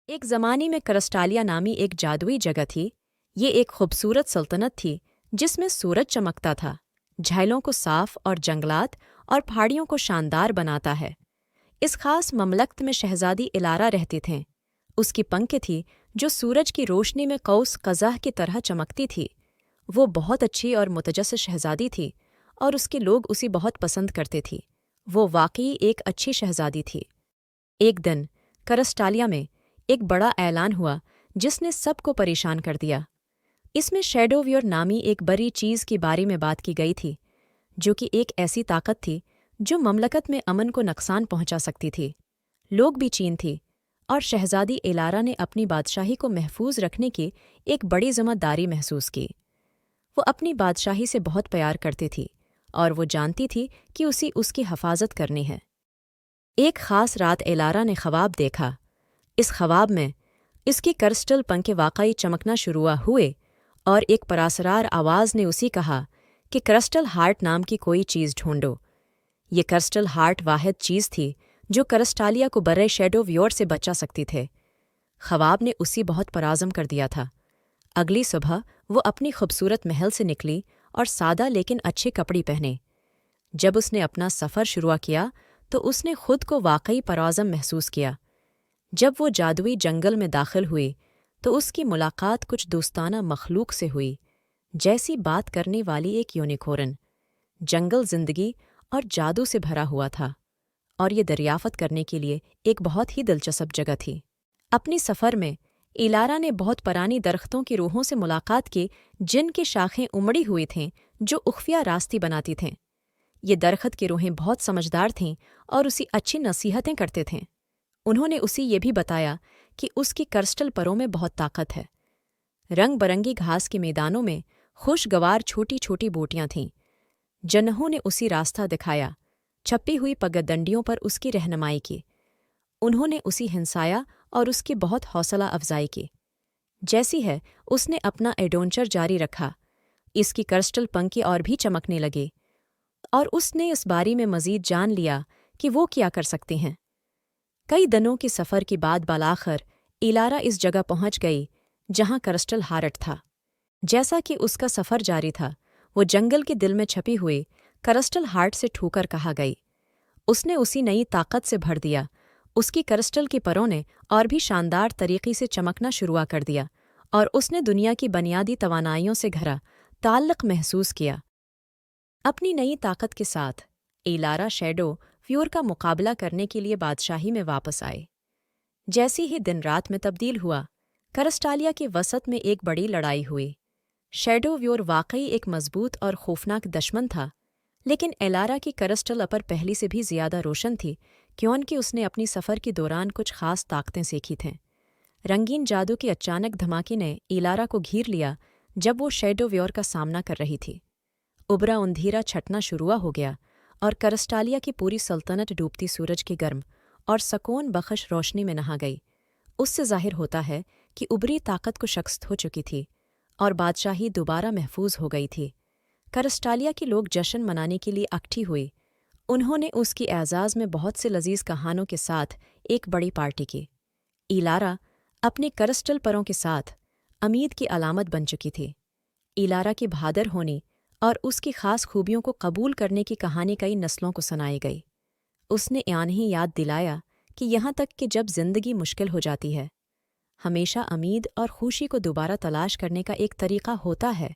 ایک زمانے میں کرسٹالیا نامی ایک جادوئی جگہ تھی۔ یہ ایک خوبصورت سلطنت تھی جس میں سورج چمکتا تھا، جھیلوں کو صاف اور جنگلات اور پہاڑیوں کو شاندار بناتا ہے۔ اس خاص مملکت میں شہزادی الارا رہتی تھیں۔ اس کی پنکھ تھی جو سورج کی روشنی میں قوس قزح کی طرح چمکتی تھی۔ وہ بہت اچھی اور متجسس شہزادی تھی اور اس کے لوگ اسے بہت پسند کرتے تھے۔ وہ واقعی ایک اچھی شہزادی تھی۔ ایک دن کرسٹالیا میں ایک بڑا اعلان ہوا جس نے سب کو پریشان کر دیا۔ اس میں شیڈو ویور نامی ایک بڑی چیز کے بارے میں بات کی گئی تھی، جو کہ ایک ایسی طاقت تھی جو مملکت میں امن کو نقصان پہنچا سکتی تھی۔ لوگ بھی چین تھی اور شہزادی الارا نے اپنی بادشاہی کو محفوظ رکھنے کی ایک بڑی ذمہ داری محسوس کی۔ وہ اپنی بادشاہی سے بہت پیار کرتی تھی اور وہ جانتی تھی کہ اسے اس کی حفاظت کرنی ہے۔ ایک خاص رات الارا نے خواب دیکھا۔ اس خواب میں اس کی کرسٹل پنکھیں واقعی چمکنا شروع ہوئے اور ایک پراسرار آواز نے اسے کہا کہ کرسٹل ہارٹ نام کی کوئی چیز ڈھونڈو۔ یہ کرسٹل ہارٹ واحد چیز تھی جو کرسٹالیا کو برے شیڈو ویور سے بچا سکتی تھے۔ خواب نے اسے بہت پرعزم کر دیا تھا۔ اگلی صبح وہ اپنی خوبصورت محل سے نکلی اور سادہ لیکن اچھے کپڑے پہنے۔ جب اس نے اپنا سفر شروع کیا تو اس نے خود کو واقعی پرعزم محسوس کیا۔ جب وہ جادوئی جنگل میں داخل ہوئی تو اس کی ملاقات کچھ دوستانہ مخلوق سے ہوئی، جیسی بات کرنے والی ایک یونیکورن۔ جنگل زندگی اور جادو سے بھرا ہوا تھا اور یہ دریافت کرنے کے لیے ایک بہت ہی دلچسپ جگہ تھی۔ اپنی سفر میں الارا نے بہت پرانی درختوں کی روحوں سے ملاقات کی جن کی شاخیں امڑی ہوئی تھیں جو اخفیہ راستے بناتی تھیں۔ یہ درخت کی روحیں بہت سمجھدار تھیں اور اسے اچھی نصیحتیں کرتے تھے۔ انہوں نے اسے یہ بھی بتایا کہ اس کی کرسٹل پروں میں بہت طاقت ہے۔ رنگ برنگی گھاس کے میدانوں میں خوشگوار چھوٹی چھوٹی بوٹیاں تھیں۔ جنہوں نے اسے راستہ دکھایا، چھپی ہوئی پگڈنڈیوں پر اس کی رہنمائی کی۔ انہوں نے اسے ہنسایا اور اس کی بہت حوصلہ افزائی کی۔ جیسی ہے اس نے اپنا ایڈونچر جاری رکھا، اس کی کرسٹل پنکھیں اور بھی چمکنے لگے اور اس نے اس بارے میں مزید جان لیا کہ وہ کیا کر سکتے ہیں۔ کئی دنوں کے سفر کے بعد بالآخر الارا اس جگہ پہنچ گئی جہاں کرسٹل ہارٹ تھا۔ جیسا کہ اس کا سفر جاری تھا، وہ جنگل کے دل میں چھپی ہوئی کرسٹل ہارٹ سے ٹھوکر کہا گئی۔ اس نے اسی نئی طاقت سے بھر دیا۔ اس کی کرسٹل کی پروں نے اور بھی شاندار طریقے سے چمکنا شروع کر دیا اور اس نے دنیا کی بنیادی توانائیوں سے گھرا تعلق محسوس کیا۔ اپنی نئی طاقت کے ساتھ الارا شیڈو ویور کا مقابلہ کرنے کے لیے بادشاہی میں واپس آئے۔ جیسی ہی دن رات میں تبدیل ہوا، کرسٹالیا کے وسط میں ایک بڑی لڑائی ہوئی۔ شیڈو ویور واقعی ایک مضبوط اور خوفناک دشمن تھا، لیکن الارا کی کرسٹل اپر پہلی سے بھی زیادہ روشن تھی کیونکہ اس نے اپنی سفر کے دوران کچھ خاص طاقتیں سیکھی تھیں۔ رنگین جادو کے اچانک دھماکے نے الارا کو گھیر لیا جب وہ شیڈو ویور کا سامنا کر رہی تھی۔ ابرا اندھیرا چھٹنا شروع ہو گیا اور کرسٹالیا کی پوری سلطنت ڈوبتی سورج کی گرم اور سکون بخش روشنی میں نہا گئی۔ اس سے ظاہر ہوتا ہے کہ ابری طاقت کو شکست ہو چکی تھی اور بادشاہی دوبارہ محفوظ ہو گئی تھی۔ کرسٹالیا کے لوگ جشن منانے کے لیے اکٹھی ہوئے۔ انہوں نے اس کی اعزاز میں بہت سے لذیذ کہانوں کے ساتھ ایک بڑی پارٹی کی۔ الارا اپنے کرسٹل پروں کے ساتھ امید کی علامت بن چکی تھی۔ الارا کی بہادر ہونے اور اس کی خاص خوبیوں کو قبول کرنے کی کہانی کئی نسلوں کو سنائی گئی۔ اس نے انہیں یاد دلایا کہ یہاں تک کہ جب زندگی مشکل ہو جاتی ہے، ہمیشہ امید اور خوشی کو دوبارہ تلاش کرنے کا ایک طریقہ ہوتا ہے۔